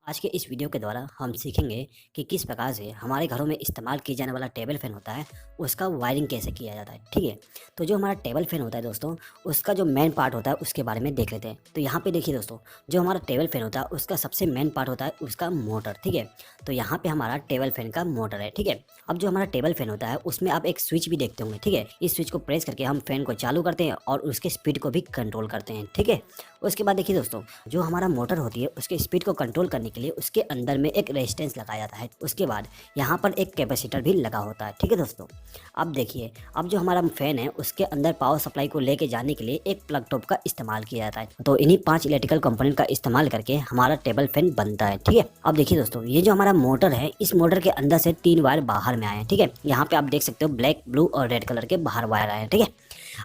आज के इस वीडियो के द्वारा हम सीखेंगे कि किस प्रकार से हमारे घरों में इस्तेमाल किए जाने वाला टेबल फैन होता है उसका वायरिंग कैसे किया जाता है। ठीक है, तो जो हमारा टेबल फैन होता है दोस्तों, उसका जो मेन पार्ट होता है उसके बारे में देख लेते हैं। तो यहाँ पे देखिए दोस्तों, जो हमारा टेबल फैन होता है उसका सबसे मेन पार्ट होता है उसका मोटर। ठीक है, तो यहाँ पे हमारा टेबल फैन का मोटर है। ठीक है, अब जो हमारा टेबल फैन होता है उसमें आप एक स्विच भी देखते होंगे। ठीक है, इस स्विच को प्रेस करके हम फैन को चालू करते हैं और उसके स्पीड को भी कंट्रोल करते हैं। ठीक है, उसके बाद देखिए दोस्तों, जो हमारा मोटर होती है उसके स्पीड को कंट्रोल करने के लिए उसके अंदर में एक रेजिस्टेंस लगाया जाता है। उसके बाद यहाँ पर एक कैपेसिटर भी लगा होता है। ठीक है दोस्तों, अब देखिए, अब जो हमारा फैन है उसके अंदर पावर सप्लाई को लेके जाने के लिए एक प्लग टॉप का इस्तेमाल किया जाता है। तो इन्हीं 5 इलेक्ट्रिकल कंपोनेंट का इस्तेमाल करके हमारा टेबल फैन बनता है। ठीक है, अब देखिए दोस्तों, ये जो हमारा मोटर है इस मोटर के अंदर से 3 वायर बाहर में आए हैं। ठीक है, यहाँ पे आप देख सकते हो ब्लैक, ब्लू और रेड कलर के बाहर वायर आए हैं। ठीक है,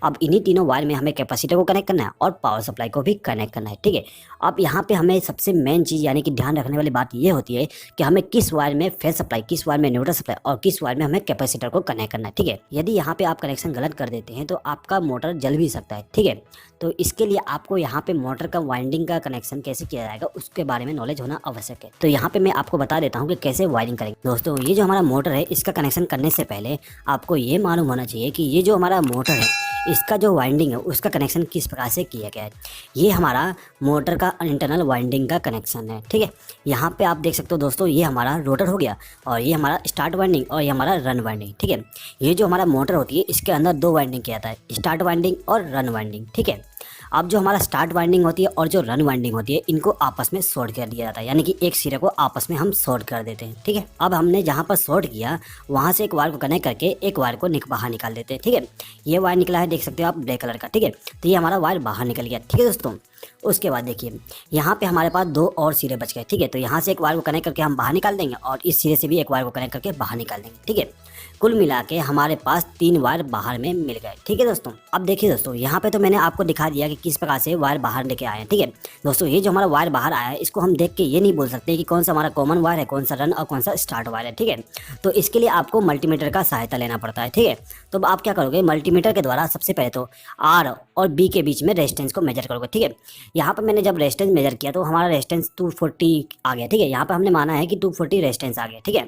अब इन्हीं तीनों वायर में हमें कैपेसिटर को कनेक्ट करना है और पावर सप्लाई को भी कनेक्ट करना है। ठीक है, अब यहाँ पे हमें सबसे मेन चीज़ यानी कि ध्यान रखने वाली बात ये होती है कि हमें किस वायर में फेस सप्लाई, किस वायर में न्यूट्रल सप्लाई और किस वायर में हमें कैपेसिटर को कनेक्ट करना है। ठीक है, यदि यहाँ पे आप कनेक्शन गलत कर देते हैं तो आपका मोटर जल भी सकता है। ठीक है, तो इसके लिए आपको यहाँ पे मोटर का वाइंडिंग का कनेक्शन कैसे किया जाएगा उसके बारे में नॉलेज होना आवश्यक है। तो यहाँ पे मैं आपको बता देता हूँ कि कैसे वायरिंग करेंगे। दोस्तों, ये जो हमारा मोटर है इसका कनेक्शन करने से पहले आपको ये मालूम होना चाहिए कि ये जो हमारा मोटर है इसका जो वाइंडिंग है उसका कनेक्शन किस प्रकार से किया गया है। ये हमारा मोटर का इंटरनल वाइंडिंग का कनेक्शन है। ठीक है, यहाँ पे आप देख सकते हो दोस्तों, ये हमारा रोटर हो गया और ये हमारा स्टार्ट वाइंडिंग और ये हमारा रन वाइंडिंग। ठीक है, ये जो हमारा मोटर होती है इसके अंदर 2 वाइंडिंग किया जाता है, स्टार्ट वाइंडिंग और रन वाइंडिंग। ठीक है, अब जो हमारा स्टार्ट वाइंडिंग होती है और जो रन वाइंडिंग होती है इनको आपस में शॉर्ट कर दिया जाता है, यानी कि एक सिरे को आपस में हम शॉर्ट कर देते हैं। ठीक है, अब हमने जहाँ पर शॉर्ट किया वहाँ से एक वायर को कनेक्ट करके एक वायर को बाहर निकाल देते हैं। ठीक है, ये वायर निकला है, देख सकते हो आप, ब्लैक कलर का। ठीक है, तो ये हमारा वायर बाहर निकल गया। ठीक है दोस्तों, उसके बाद देखिए यहाँ पे हमारे पास 2 और सिरे बच गए। ठीक है, तो यहाँ से एक वायर को कनेक्ट करके हम बाहर निकाल देंगे और इस सिरे से भी एक वायर को कनेक्ट करके बाहर निकाल देंगे। ठीक है, कुल मिला के हमारे पास 3 वायर बाहर में मिल गए। ठीक है दोस्तों, अब देखिए दोस्तों, यहाँ पे तो मैंने आपको दिखा दिया कि किस प्रकार से वायर बाहर लेके आए हैं। ठीक है दोस्तों, ये जो हमारा वायर बाहर आया है इसको हम देख के ये नहीं बोल सकते कि कौन सा हमारा कॉमन वायर है, कौन सा रन और कौन सा स्टार्ट वायर है। ठीक है, तो इसके लिए आपको मल्टीमीटर का सहायता लेना पड़ता है। ठीक है, तो अब आप क्या करोगे, मल्टीमीटर के द्वारा सबसे पहले तो आर और बी के बीच में रेजिस्टेंस को मेजर करोगे। ठीक है, यहाँ पर मैंने जब रेजिस्टेंस मेजर किया तो हमारा रेजिस्टेंस 240 आ गया। ठीक है, यहाँ पर हमने माना है कि 240 रेजिस्टेंस आ गया। ठीक है,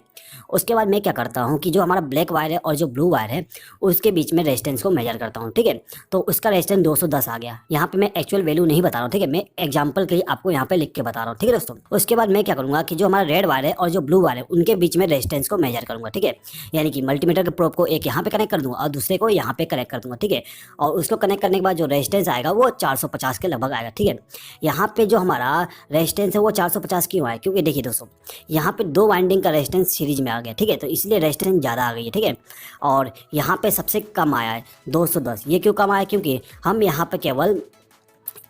उसके बाद मैं क्या करता हूँ कि जो हमारा ब्लैक वायर है और जो ब्लू वायर है उसके बीच में रेजिस्टेंस को मेजर करता हूँ। ठीक है, तो उसका रेजिस्टेंस 210 आ गया। यहाँ पे मैं एक्चुअल वैल्यू नहीं बता रहा हूँ। ठीक है, मैं एग्जांपल के लिए आपको यहाँ पे लिख के बता रहा हूँ। ठीक है दोस्तों, उसके बाद मैं क्या करूँगा कि जो हमारा रेड वायर है और जो ब्लू वायर है उनके बीच में रेजिस्टेंस को मेजर करूँगा। ठीक है, यानी कि मल्टीमीटर के प्रोब को एक यहाँ पे कनेक्ट कर दूँगा और दूसरे को यहाँ पे कनेक्ट कर दूँगा। ठीक है, और उसको कनेक्ट करने के बाद जो रेजिस्टेंस आएगा वो 450 के लगभग आएगा। ठीक है, यहाँ पे जो हमारा रेजिस्टेंस है वो 450 क्यों आया, क्योंकि देखिए दोस्तों, यहाँ पे 2 वाइंडिंग का रेजिस्टेंस सीरीज में आ गया। ठीक है, तो इसलिए रेजिस्टेंस ज़्यादा आ गई है। ठीक है, और यहाँ पे सबसे कम आया है 210। ये क्यों कम आया, क्योंकि हम यहाँ पे केवल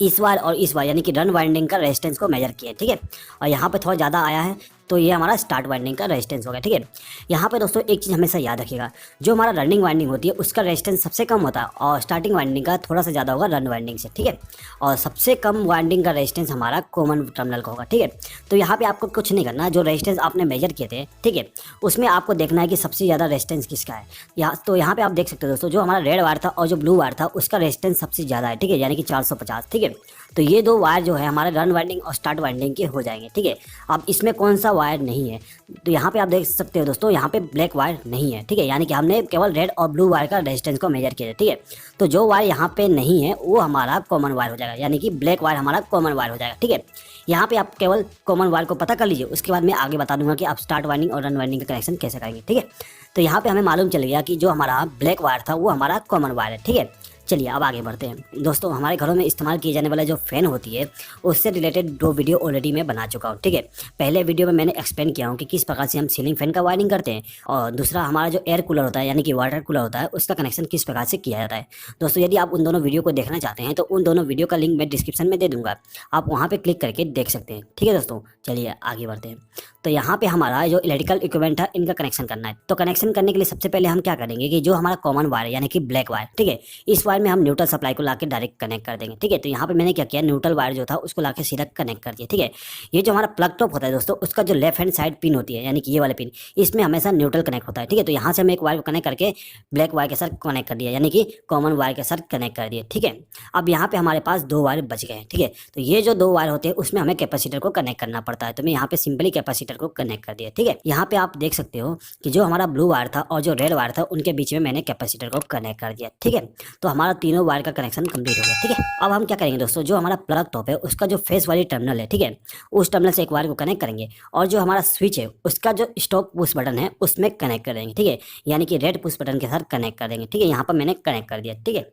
इस वायर और इस वायर यानी कि रन वाइंडिंग का रेजिस्टेंस को मेजर किए। ठीक है, और यहाँ पे थोड़ा ज़्यादा आया है तो ये हमारा स्टार्ट वाइंडिंग का रेजिस्टेंस हो गया। ठीक है, यहाँ पे दोस्तों एक चीज़ हमेशा याद रखिएगा, जो हमारा रनिंग वाइंडिंग होती है उसका रेजिस्टेंस सबसे कम होता है और स्टार्टिंग वाइंडिंग का थोड़ा सा ज़्यादा होगा रन वाइंडिंग से। ठीक है, और सबसे कम वाइंडिंग का रेजिस्टेंस हमारा कॉमन टर्मिनल का होगा। ठीक है, तो यहाँ पे आपको कुछ नहीं करना, जो रेजिस्टेंस आपने मेजर किए थे ठीक है उसमें आपको देखना है कि सबसे ज़्यादा रेजिस्टेंस किसका है। यहाँ पे आप देख सकते हो दोस्तों, जो हमारा रेड वायर था और जो ब्लू वायर था उसका रेजिस्टेंस सबसे ज़्यादा है। ठीक है, यानी कि 450। ठीक है, तो ये 2 वायर जो है हमारे रन वाइंडिंग और स्टार्ट वाइंडिंग के हो जाएंगे। ठीक है, अब इसमें कौन सा वायर नहीं है, तो यहाँ पे आप देख सकते हो दोस्तों, यहाँ पे ब्लैक वायर नहीं है। ठीक है, यानी कि हमने केवल रेड और ब्लू वायर का रेजिस्टेंस को मेजर किया है। ठीक है, तो जो वायर यहाँ पे नहीं है वो हमारा कॉमन वायर हो जाएगा, यानी कि ब्लैक वायर हमारा कॉमन वायर हो जाएगा। ठीक है, यहाँ पे आप केवल कॉमन वायर को पता कर लीजिए, उसके बाद मैं आगे बता दूंगा कि आप स्टार्ट वाइंडिंग और रन वाइंडिंग का कनेक्शन कैसे करेंगे। ठीक है, तो यहाँ पे हमें मालूम चल गया कि जो हमारा ब्लैक वायर था वो हमारा कॉमन वायर है। ठीक है, चलिए अब आगे बढ़ते हैं। दोस्तों, हमारे घरों में इस्तेमाल किए जाने वाला जो फ़ैन होती है उससे रिलेटेड 2 वीडियो ऑलरेडी मैं बना चुका हूँ। ठीक है, पहले वीडियो में मैंने एक्सप्लेन किया हूँ कि किस प्रकार से हम सीलिंग फैन का वायरिंग करते हैं और दूसरा हमारा जो एयर कूलर होता है यानी कि वाटर कूलर होता है उसका कनेक्शन किस प्रकार से किया जाता है। दोस्तों, यदि आप उन दोनों वीडियो को देखना चाहते हैं तो उन दोनों वीडियो का लिंक मैं डिस्क्रिप्शन में दे दूँगा, आप वहाँ पर क्लिक करके देख सकते हैं। ठीक है दोस्तों, चलिए आगे बढ़ते हैं। तो यहाँ पे हमारा जो इलेक्ट्रिकल इक्विपमेंट है इनका कनेक्शन करना है। तो कनेक्शन करने के लिए सबसे पहले हम क्या करेंगे कि जो हमारा कॉमन वायर है यानी कि ब्लैक वायर, ठीक है, इस वायर वायर में हम न्यूट्रल सप्लाई को लाके डायरेक्ट कनेक्ट कर देंगे, ठीक है। तो यहाँ पे मैंने क्या किया, न्यूट्रल वायर जो था उसको लाके सीधा कनेक्ट कर दिया, ठीक है। ये जो हमारा प्लग टॉप होता है दोस्तों, उसका जो लेफ्ट हैंड साइड पिन होती है, यानी कि ये वाले पिन, इसमें हमेशा न्यूट्रल कनेक्ट होता है, ठीक है। तो यहाँ से हम एक वायर को कनेक्ट करके ब्लैक वायर के साथ कनेक्ट कर दिया, यानी कि कॉमन वायर के साथ कनेक्ट कर दिया, ठीक है। अब यहाँ पे हमारे पास 2 वायर बच गए हैं, ठीक है। तो ये जो 2 वायर होते हैं उसमें हमें कैपेसिटर को कनेक्ट करना पड़ता है, तो मैं यहाँ पे सिंपली कैपेसिटर को कनेक्ट कर दिया, ठीक है। यहाँ पे आप देख सकते हो कि जो हमारा ब्लू वायर था और जो रेड वायर था उनके बीच में मैंने कैपेसिटर को कनेक्ट कर दिया, ठीक है। तो हमारा तीनों वायर का कनेक्शन कंप्लीट हो गया, ठीक है। अब हम क्या करेंगे दोस्तों, जो हमारा प्लग टॉप है उसका जो फेस वाली टर्मिनल है, ठीक है, उस टर्मिनल से एक वायर को कनेक्ट करेंगे और जो हमारा स्विच है उसका जो स्टॉप पुश बटन है उसमें कनेक्ट कर देंगे, ठीक है। यानी कि रेड पुश बटन के साथ कनेक्ट कर देंगे, ठीक है। यहाँ पर मैंने कनेक्ट कर दिया, ठीक है।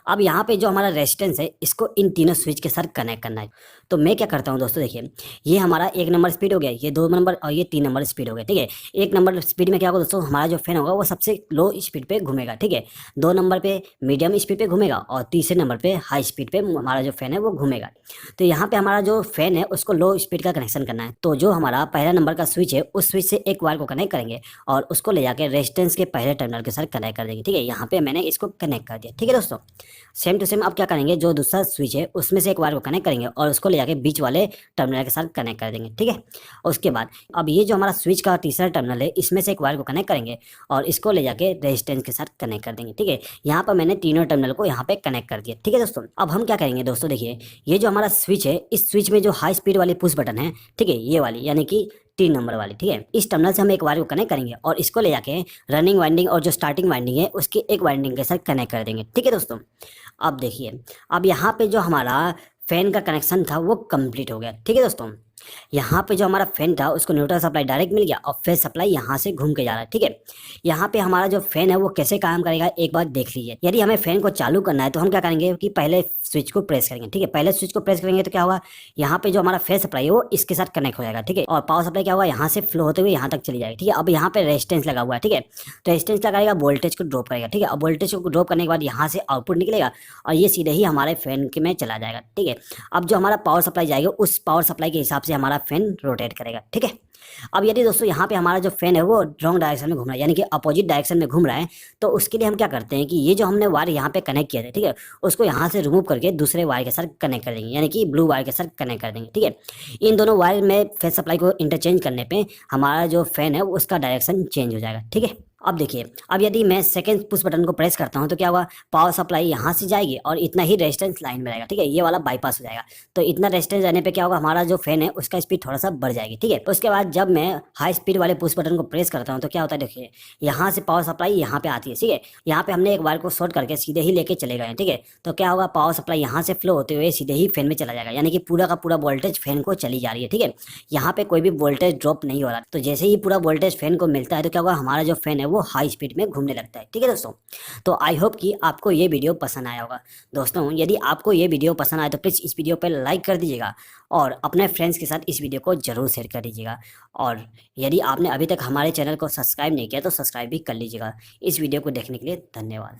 अब यहाँ पे जो हमारा रेजिस्टेंस है इसको इन तीनों स्विच के साथ कनेक्ट करना है। तो मैं क्या करता हूँ दोस्तों, देखिए ये हमारा 1 नंबर स्पीड हो गया, ये 2 नंबर और ये 3 नंबर स्पीड हो गया, ठीक है। 1 नंबर स्पीड में क्या होगा दोस्तों, हमारा जो फैन होगा वो सबसे लो स्पीड पे घूमेगा, ठीक है। 2 नंबर पे मीडियम स्पीड पे घूमेगा और तीसरे नंबर पे हाई स्पीड पे हमारा जो फैन है वो घूमेगा। तो यहाँ पे हमारा जो फैन है उसको लो स्पीड का कनेक्शन करना है। तो जो हमारा पहला नंबर का स्विच है उस स्विच से एक वायर को कनेक्ट करेंगे और उसको ले जाकर रेजिस्टेंस के पहले टर्मिनल के साथ कनेक्ट कर देंगे, ठीक है। यहाँ पे मैंने इसको कनेक्ट कर दिया, ठीक है दोस्तों। सेम टू सेम अब क्या करेंगे, जो दूसरा स्विच है उसमें से एक वायर को कनेक्ट करेंगे और उसको ले जाके बीच वाले टर्मिनल के साथ कनेक्ट कर देंगे, ठीक है। उसके बाद अब ये जो हमारा स्विच का तीसरा टर्मिनल है इसमें से एक वायर को कनेक्ट करेंगे और इसको ले जाके रेजिस्टेंस के साथ कनेक्ट कर देंगे, ठीक है। यहाँ पर मैंने तीनों टर्मिनल को यहाँ पे कनेक्ट कर दिया, ठीक है दोस्तों। अब हम क्या करेंगे दोस्तों, देखिए ये जो हमारा स्विच है इस स्विच में जो हाई स्पीड वाली पुश बटन है, ठीक है, ये वाली यानी कि 3 नंबर वाली, ठीक है, इस टर्मिनल से हम एक वायर को कनेक्ट करेंगे और इसको ले जाके रनिंग वाइंडिंग और जो स्टार्टिंग वाइंडिंग है उसकी एक वाइंडिंग के साथ कनेक्ट कर देंगे, ठीक है दोस्तों। अब देखिए, अब यहाँ पे जो हमारा फैन का कनेक्शन था वो कंप्लीट हो गया, ठीक है दोस्तों। यहाँ पे जो हमारा फैन था उसको न्यूट्रल सप्लाई डायरेक्ट मिल गया और फेस सप्लाई यहाँ से घूम के जा रहा है, ठीक है। यहाँ पे हमारा जो फैन है वो कैसे काम करेगा एक बार देख लीजिए। यदि हमें फैन को चालू करना है तो हम क्या करेंगे कि पहले स्विच को प्रेस करेंगे, ठीक है। पहले स्विच को प्रेस करेंगे तो क्या होगा, यहाँ पे जो हमारा फेस सप्लाई है वो इसके साथ कनेक्ट हो जाएगा, ठीक है। और पावर सप्लाई क्या होगा, यहाँ से फ्लो होते हुए यहाँ तक चली जाएगी, ठीक है। अब यहाँ पे रेजिस्टेंस लगा हुआ है, ठीक है। तो रेजिस्टेंस लगाएगा, वोल्टेज को ड्रॉप करेगा, ठीक है। अब वोल्टेज को ड्रॉप करने के बाद यहाँ से आउटपुट निकलेगा और ये सीधे ही हमारे फैन के में चला जाएगा, ठीक है। अब जो हमारा पावर सप्लाई जाएगा उस पावर सप्लाई के हिसाब से हमारा फैन रोटेट करेगा, ठीक है। अब यदि दोस्तों यहाँ पे हमारा जो फैन है वो रॉन्ग डायरेक्शन में घूम रहा है, यानी कि अपोजिट डायरेक्शन में घूम रहा है, तो उसके लिए हम क्या करते हैं कि ये जो हमने वायर यहाँ पे कनेक्ट किया था, ठीक है, उसको यहाँ से रिमूव करके दूसरे वायर के साथ कनेक्ट कर देंगे, यानी कि ब्लू वायर के साथ कनेक्ट कर देंगे, ठीक है। इन दोनों वायर में फेस सप्लाई को इंटरचेंज करने पे हमारा जो फैन है उसका डायरेक्शन चेंज हो जाएगा, ठीक है। अब देखिए, अब यदि मैं सेकंड पुश बटन को प्रेस करता हूं तो क्या होगा, पावर सप्लाई यहाँ से जाएगी और इतना ही रेजिस्टेंस लाइन में रहेगा, ठीक है, ये वाला बाईपास हो जाएगा। तो इतना रेजिस्टेंस रहने पे क्या होगा, हमारा जो फैन है उसका स्पीड थोड़ा सा बढ़ जाएगी, ठीक है। उसके बाद जब मैं हाई स्पीड वाले पुश बटन को प्रेस करता हूँ तो क्या होता है, देखिए यहाँ से पावर सप्लाई यहाँ पे आती है, ठीक है। यहाँ पे हमने एक वायर को शॉर्ट करके सीधे ही लेके चले गए, ठीक है। तो क्या होगा, पावर सप्लाई यहाँ से फ्लो होते हुए सीधे ही फैन में चला जाएगा, यानी कि पूरा का पूरा वोल्टेज फैन को चली जा रही है, ठीक है। यहाँ पे कोई भी वोल्टेज ड्रॉप नहीं हो रहा। तो जैसे ही पूरा वोल्टेज फैन को मिलता है तो क्या होगा, हमारा जो फैन है वो हाई स्पीड में घूमने लगता है, ठीक है दोस्तों। तो आई होप कि आपको ये वीडियो पसंद आया होगा दोस्तों। यदि आपको ये वीडियो पसंद आए तो प्लीज़ इस वीडियो पर लाइक कर दीजिएगा और अपने फ्रेंड्स के साथ इस वीडियो को जरूर शेयर कर दीजिएगा। और यदि आपने अभी तक हमारे चैनल को सब्सक्राइब नहीं किया तो सब्सक्राइब भी कर लीजिएगा। इस वीडियो को देखने के लिए धन्यवाद।